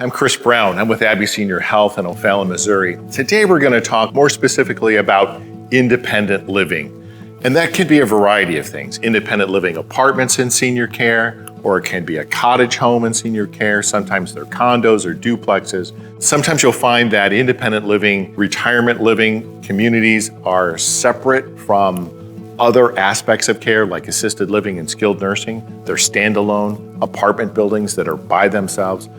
I'm Chris Brown. I'm with Abbey Senior Health in O'Fallon, Missouri. Today we're going to talk more specifically about independent living. And that could be a variety of things. Independent living apartments in senior care, or it can be a cottage home in senior care. Sometimes they're condos or duplexes. Sometimes you'll find that independent living, retirement living communities are separate from other aspects of care like assisted living and skilled nursing. They're standalone apartment buildings that are by themselves.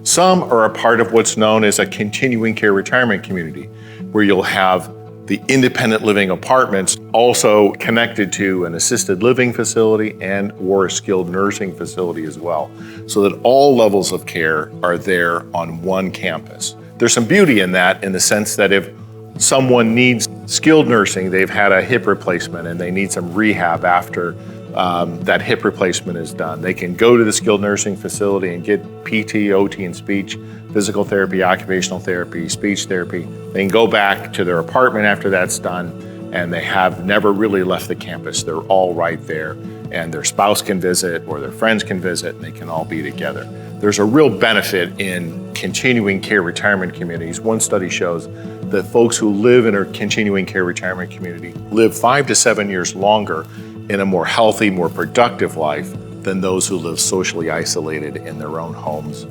Some are a part of what's known as a continuing care retirement community, where you'll have the independent living apartments also connected to an assisted living facility and or a skilled nursing facility as well, so that all levels of care are there on one campus. There's some beauty in that, in the sense that if someone needs skilled nursing, they've had a hip replacement and they need some rehab after that hip replacement is done, they can go to the skilled nursing facility and get PT, OT, and speech, physical therapy, occupational therapy, speech therapy. They can go back to their apartment after that's done, and they have never really left the campus. They're all right there, and their spouse can visit or their friends can visit, and they can all be together. There's a real benefit in continuing care retirement communities. One study shows that folks who live in a continuing care retirement community live 5 to 7 years longer in a more healthy, more productive life than those who live socially isolated in their own homes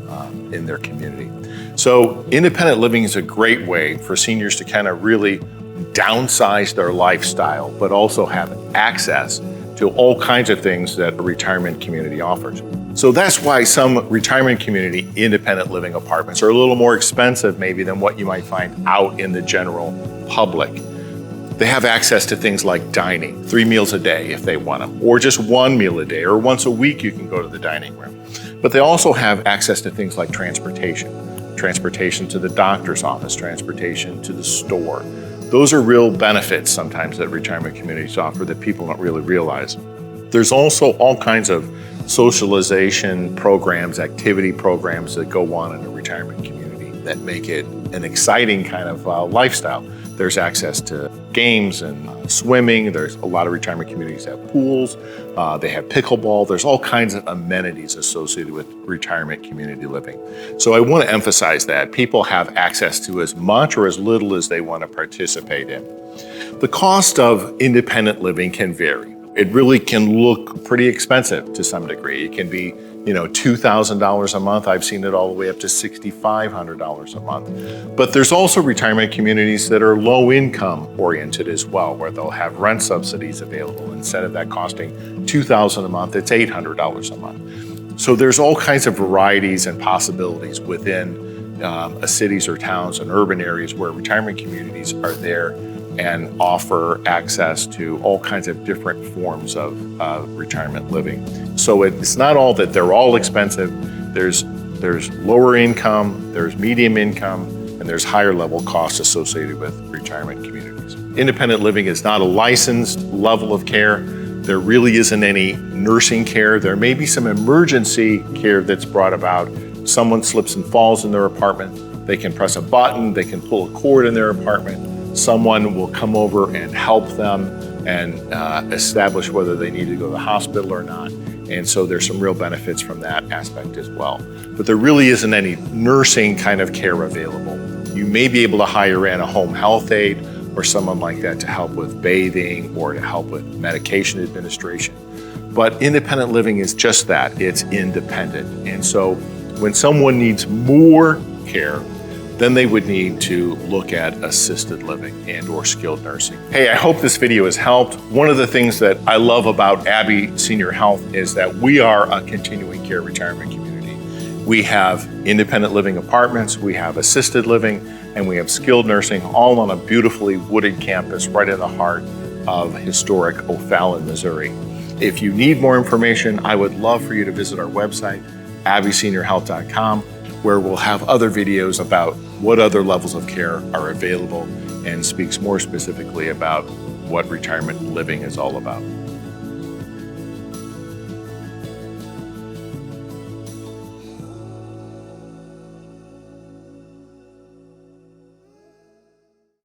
in their community. So independent living is a great way for seniors to kind of really downsize their lifestyle, but also have access to all kinds of things that a retirement community offers. So that's why some retirement community independent living apartments are a little more expensive maybe than what you might find out in the general public. They have access to things like dining, 3 meals a day if they want them, or just 1 meal a day, or once a week you can go to the dining room. But they also have access to things like transportation to the doctor's office, transportation to the store. Those are real benefits sometimes that retirement communities offer that people don't really realize. There's also all kinds of socialization programs, activity programs that go on in a retirement community that make it an exciting kind of lifestyle. There's access to games and swimming. There's a lot of retirement communities that have pools. They have pickleball. There's all kinds of amenities associated with retirement community living. So I want to emphasize that people have access to as much or as little as they want to participate in. The cost of independent living can vary. It really can look pretty expensive to some degree. It can be, $2,000 a month. I've seen it all the way up to $6,500 a month. But there's also retirement communities that are low income oriented as well, where they'll have rent subsidies available. Instead of that costing $2,000 a month, it's $800 a month. So there's all kinds of varieties and possibilities within cities or towns and urban areas where retirement communities are there and offer access to all kinds of different forms of retirement living. So it's not all that they're all expensive. There's lower income, there's medium income, and there's higher level costs associated with retirement communities. Independent living is not a licensed level of care. There really isn't any nursing care. There may be some emergency care that's brought about. Someone slips and falls in their apartment. They can press a button, they can pull a cord in their apartment. Someone will come over and help them and establish whether they need to go to the hospital or not. And so there's some real benefits from that aspect as well. But there really isn't any nursing kind of care available. You may be able to hire in a home health aide or someone like that to help with bathing or to help with medication administration. But independent living is just that, it's independent. And so when someone needs more care, then they would need to look at assisted living and or skilled nursing. Hey, I hope this video has helped. One of the things that I love about Abbey Senior Health is that we are a continuing care retirement community. We have independent living apartments, we have assisted living, and we have skilled nursing, all on a beautifully wooded campus right in the heart of historic O'Fallon, Missouri. If you need more information, I would love for you to visit our website, abbeyseniorhealth.com, where we'll have other videos about what other levels of care are available and speaks more specifically about what retirement living is all about.